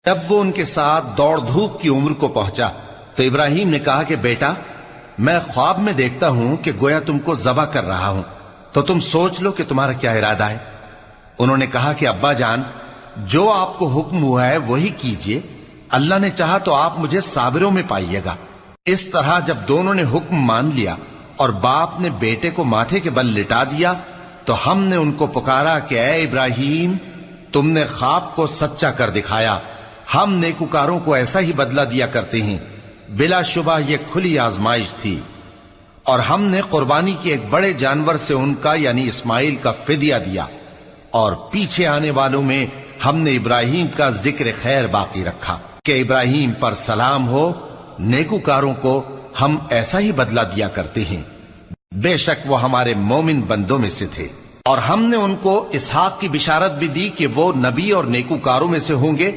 जब वो उनके साथ दौड़ धूप की उम्र को पहुंचा तो इब्राहिम ने कहा कि बेटा, मैं ख्वाब में देखता हूं कि गोया तुमको ज़बह कर रहा हूं, तो तुम सोच लो कि तुम्हारा क्या इरादा है। उन्होंने कहा कि अब्बा जान, जो आपको हुक्म हुआ है वही कीजिए, अल्लाह ने चाहा तो आप मुझे साबिरों में पाइएगा। इस तरह जब दोनों ने हुक्म मान लिया और बाप ने बेटे को माथे के बल लिटा दिया तो हमने उनको पुकारा कि ऐ इब्राहिम, तुमने ख्वाब को सच्चा कर दिखाया। हम नेकुकारों को ऐसा ही बदला दिया करते हैं। बिलाशुबा यह खुली आजमाइश थी और हमने कुर्बानी के एक बड़े जानवर से उनका यानी इस्माइल का फिदिया दिया और पीछे आने वालों में हमने इब्राहिम का जिक्र खैर बाकी रखा कि इब्राहिम पर सलाम हो, नेकुकारों को हम ऐसा ही बदला दिया करते हैं। बेशक वो हमारे मोमिन बंदों में से थे और हमने उनको इसहाक की बिशारत भी दी कि वो नबी और नेकुकारों में से होंगे